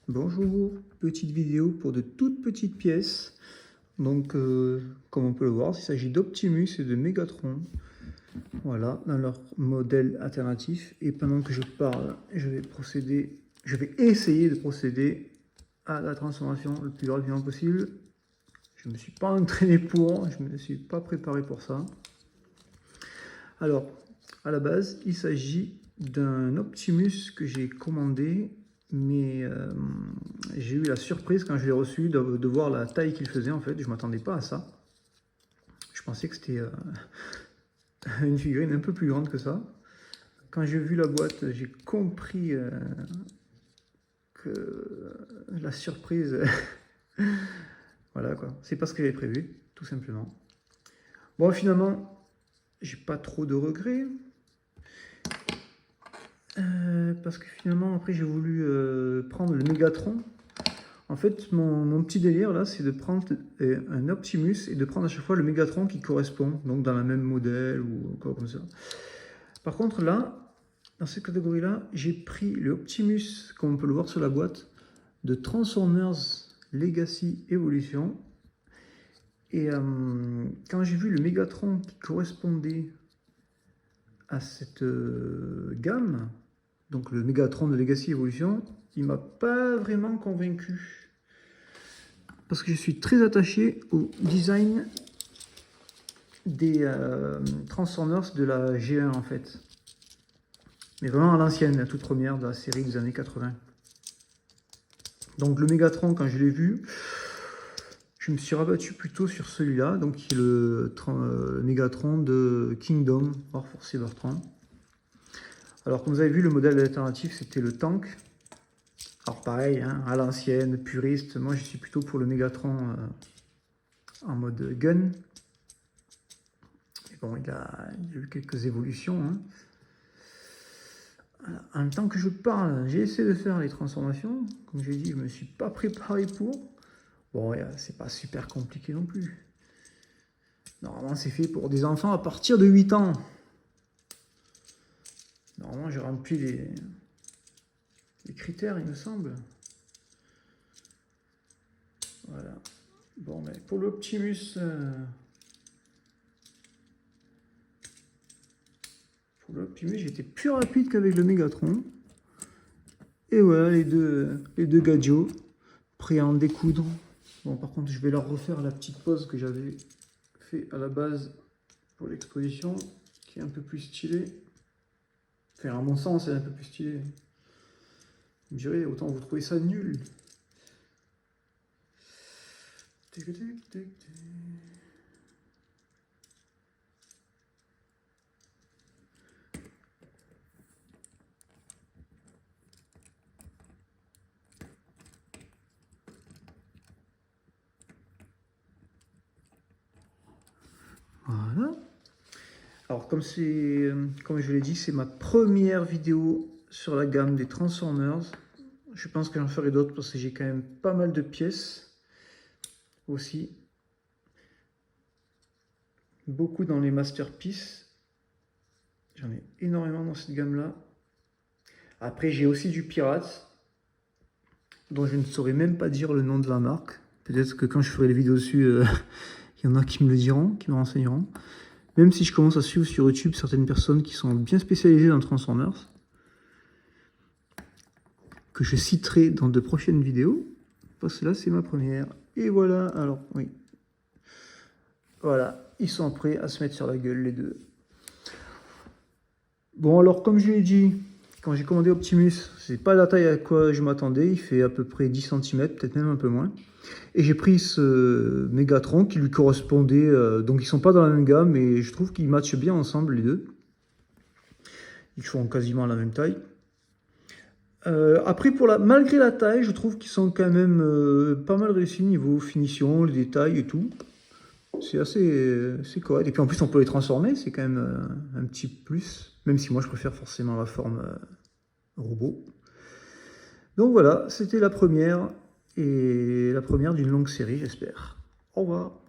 Bonjour, petite vidéo pour de toutes petites pièces. Donc, comme on peut le voir, il s'agit d'Optimus et de Megatron. Voilà, dans leur modèle alternatif. Et pendant que je parle, je vais essayer de procéder à la transformation le plus rapidement possible. Je ne me suis pas entraîné pour, je ne me suis pas préparé pour ça. Alors, à la base, il s'agit d'un Optimus que j'ai commandé, mais j'ai eu la surprise quand je l'ai reçu de voir la taille qu'il faisait. En fait, je ne m'attendais pas à ça. Je pensais que c'était une figurine un peu plus grande que ça. Quand j'ai vu la boîte, j'ai compris que la surprise, voilà quoi, c'est pas ce que j'avais prévu, tout simplement. Bon, finalement, j'ai pas trop de regrets. Parce que finalement, après, j'ai voulu prendre le Megatron. En fait, mon petit délire, là, c'est de prendre un Optimus et de prendre à chaque fois le Megatron qui correspond, donc dans la même modèle ou quoi comme ça. Par contre, là, dans cette catégorie-là, j'ai pris le Optimus, comme on peut le voir sur la boîte, de Transformers Legacy Evolution. Et quand j'ai vu le Megatron qui correspondait à cette gamme, donc le Megatron de Legacy Evolution, il m'a pas vraiment convaincu. Parce que je suis très attaché au design des Transformers de la G1 en fait. Mais vraiment à l'ancienne, la toute première de la série des années 80. Donc le Megatron, quand je l'ai vu, je me suis rabattu plutôt sur celui-là, donc qui est le Megatron de Kingdom, War for Cybertron. Alors comme vous avez vu, le modèle alternatif c'était le tank. Alors pareil, hein, à l'ancienne, puriste, moi je suis plutôt pour le Megatron en mode gun. Et bon, il a eu quelques évolutions. Hein. Voilà. En même temps que je parle, j'ai essayé de faire les transformations. Comme j'ai dit, je ne me suis pas préparé pour. Bon, c'est pas super compliqué non plus. Normalement, c'est fait pour des enfants à partir de 8 ans. Normalement, j'ai rempli les critères, il me semble. Voilà. Bon, mais pour l'Optimus, j'étais plus rapide qu'avec le Megatron. Et voilà les deux gadgets prêts à en découdre. Bon, par contre, je vais leur refaire la petite pose que j'avais fait à la base pour l'exposition, qui est un peu plus stylée. Enfin, à mon sens, c'est un peu plus stylé. Vous me direz, autant vous trouvez ça nul. Voilà. Alors, comme je l'ai dit, c'est ma première vidéo sur la gamme des Transformers. Je pense que j'en ferai d'autres parce que j'ai quand même pas mal de pièces aussi. Beaucoup dans les Masterpieces. J'en ai énormément dans cette gamme-là. Après, j'ai aussi du Pirate, dont je ne saurais même pas dire le nom de la marque. Peut-être que quand je ferai les vidéos dessus, il y en a qui me le diront, qui me renseigneront. Même si je commence à suivre sur YouTube certaines personnes qui sont bien spécialisées dans Transformers, que je citerai dans de prochaines vidéos, parce que là c'est ma première. Et voilà, alors oui. Voilà, ils sont prêts à se mettre sur la gueule les deux. Bon alors comme je l'ai dit, quand j'ai commandé Optimus, c'est pas la taille à quoi je m'attendais, il fait à peu près 10 cm, peut-être même un peu moins. Et j'ai pris ce Megatron qui lui correspondait, donc ils sont pas dans la même gamme, mais je trouve qu'ils matchent bien ensemble les deux. Ils font quasiment la même taille. Après, malgré la taille, je trouve qu'ils sont quand même pas mal réussis niveau finition, les détails et tout. C'est correct. Et puis en plus, on peut les transformer, c'est quand même un petit plus. Même si moi, je préfère forcément la forme robot. Donc voilà, c'était la première. Et la première d'une longue série, j'espère. Au revoir.